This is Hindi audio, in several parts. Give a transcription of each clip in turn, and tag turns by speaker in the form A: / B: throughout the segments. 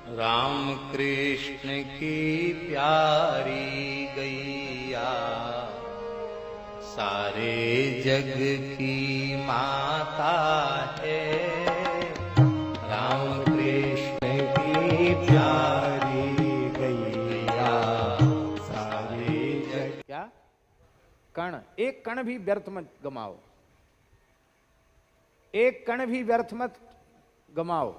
A: राम कृष्ण की प्यारी गैया सारे जग की माता है। राम कृष्ण की प्यारी गैया सारे जग।
B: क्या कण, एक कण भी व्यर्थ मत गमाओ, एक कण भी व्यर्थ मत गमाओ।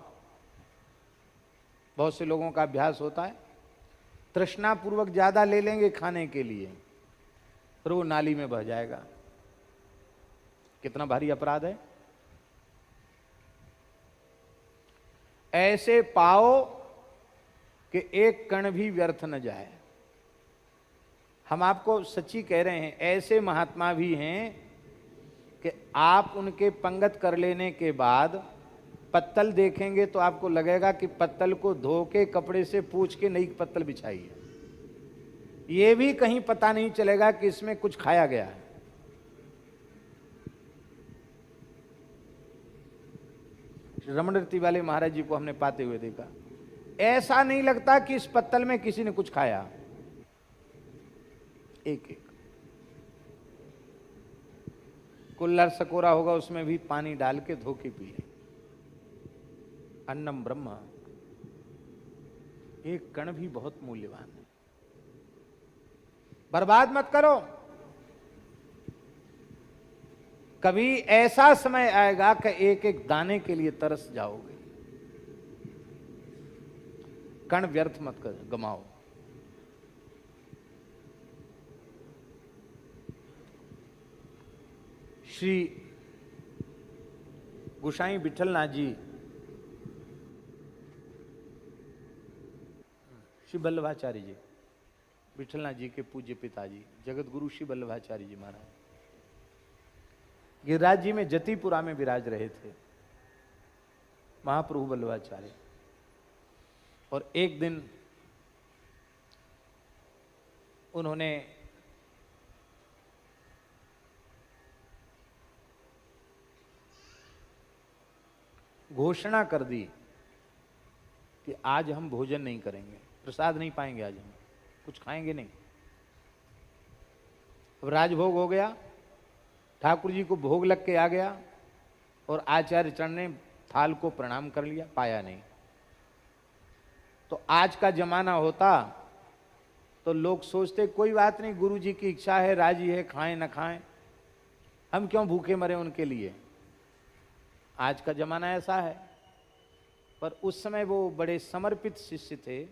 B: बहुत से लोगों का अभ्यास होता है, तृष्णा पूर्वक ज्यादा ले लेंगे खाने के लिए, फिर वो नाली में बह जाएगा। कितना भारी अपराध है। ऐसे पाओ कि एक कण भी व्यर्थ न जाए। हम आपको सच्ची कह रहे हैं, ऐसे महात्मा भी हैं कि आप उनके पंगत कर लेने के बाद पत्तल देखेंगे तो आपको लगेगा कि पत्तल को धो के कपड़े से पूछ के नई पत्तल बिछाई है। ये भी कहीं पता नहीं चलेगा कि इसमें कुछ खाया गया है। रमणरती वाले महाराज जी को हमने पाते हुए देखा, ऐसा नहीं लगता कि इस पत्तल में किसी ने कुछ खाया। एक एक कुल्हड़ सकोरा होगा, उसमें भी पानी डाल के धो के पिए। अन्नम ब्रह्म, एक कण भी बहुत मूल्यवान है, बर्बाद मत करो। कभी ऐसा समय आएगा कि एक एक दाने के लिए तरस जाओगे। कण व्यर्थ मत कर गमाओ। श्री गोसाई विठलनाथ जी, श्री वल्लभाचार्य जी, विठलनाथ जी के पूज्य पिताजी जगत गुरु श्री वल्लभाचार्य जी महाराज गिरिराज जी में जतिपुरा में विराज रहे थे महाप्रभु वल्लभाचार्य। और एक दिन उन्होंने घोषणा कर दी कि आज हम भोजन नहीं करेंगे, प्रसाद नहीं पाएंगे, आज हम कुछ खाएंगे नहीं। अब राजभोग हो गया, ठाकुर जी को भोग लग के आ गया और आचार्य चरण ने थाल को प्रणाम कर लिया, पाया नहीं। तो आज का जमाना होता तो लोग सोचते कोई बात नहीं, गुरु जी की इच्छा है, राजी है, खाएं न खाएं, हम क्यों भूखे मरे उनके लिए। आज का जमाना ऐसा है, पर उस समय वो बड़े समर्पित शिष्य थे।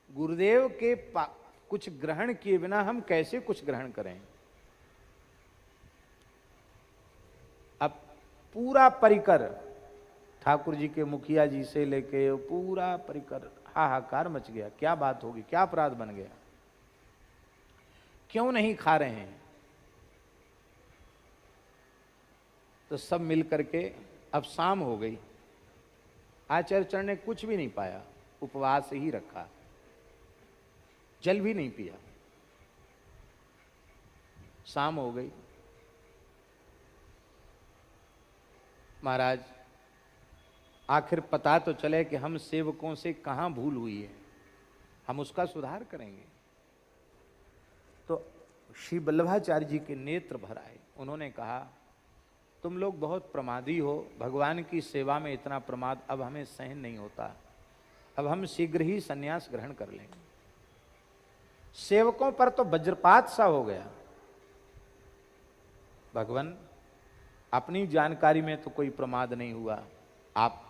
B: गुरुदेव के कुछ ग्रहण किए बिना हम कैसे कुछ ग्रहण करें। अब पूरा परिकर, ठाकुर जी के मुखिया जी से लेके पूरा परिकर हाहाकार मच गया। क्या बात होगी, क्या अपराध बन गया, क्यों नहीं खा रहे हैं। तो सब मिल करके, अब शाम हो गई, आचार्य चरण ने कुछ भी नहीं पाया, उपवास ही रखा, जल भी नहीं पिया। शाम हो गई, महाराज आखिर पता तो चले कि हम सेवकों से कहां भूल हुई है, हम उसका सुधार करेंगे। तो श्री वल्लभाचार्य जी के नेत्र भर आए। उन्होंने कहा, तुम लोग बहुत प्रमादी हो, भगवान की सेवा में इतना प्रमाद अब हमें सहन नहीं होता, अब हम शीघ्र ही संन्यास ग्रहण कर लेंगे। सेवकों पर तो वज्रपात सा हो गया। भगवान, अपनी जानकारी में तो कोई प्रमाद नहीं हुआ, आप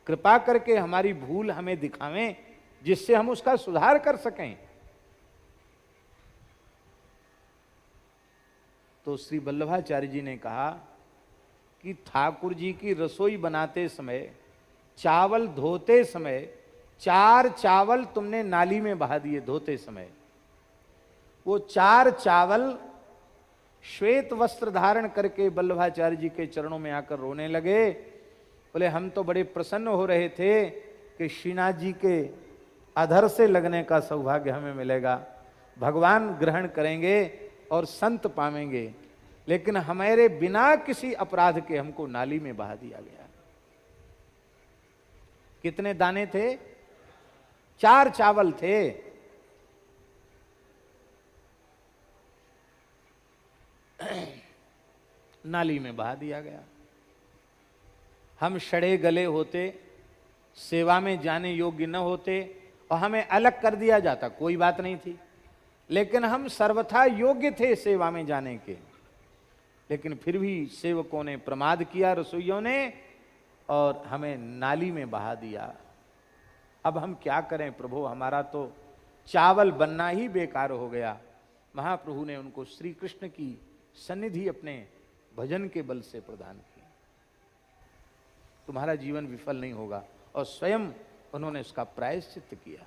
B: कृपा करके हमारी भूल हमें दिखावें जिससे हम उसका सुधार कर सकें। तो श्री वल्लभाचार्य जी ने कहा कि ठाकुर जी की रसोई बनाते समय, चावल धोते समय 4 चावल तुमने नाली में बहा दिए धोते समय। वो 4 चावल श्वेत वस्त्र धारण करके वल्लभाचार्य जी के चरणों में आकर रोने लगे। बोले, हम तो बड़े प्रसन्न हो रहे थे कि श्रीनाथ जी के अधर से लगने का सौभाग्य हमें मिलेगा, भगवान ग्रहण करेंगे और संत पावेंगे, लेकिन हमारे बिना किसी अपराध के हमको नाली में बहा दिया गया। कितने दाने थे? 4 चावल थे। नाली में बहा दिया गया। हम सड़े गले होते, सेवा में जाने योग्य न होते और हमें अलग कर दिया जाता, कोई बात नहीं थी, लेकिन हम सर्वथा योग्य थे सेवा में जाने के। लेकिन फिर भी सेवकों ने प्रमाद किया, रसोइयों ने, और हमें नाली में बहा दिया। अब हम क्या करें प्रभु, हमारा तो चावल बनना ही बेकार हो गया। महाप्रभु ने उनको श्री कृष्ण की सन्निधि अपने भजन के बल से प्रदान की। तुम्हारा जीवन विफल नहीं होगा, और स्वयं उन्होंने उसका प्रायश्चित किया।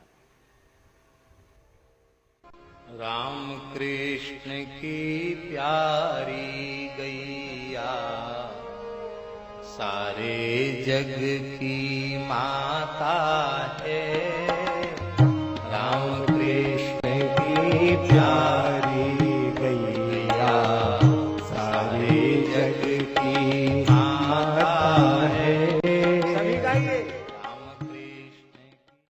A: राम कृष्ण की प्यारी गैया सारे जग की माता है। राम कृष्ण की प्यारी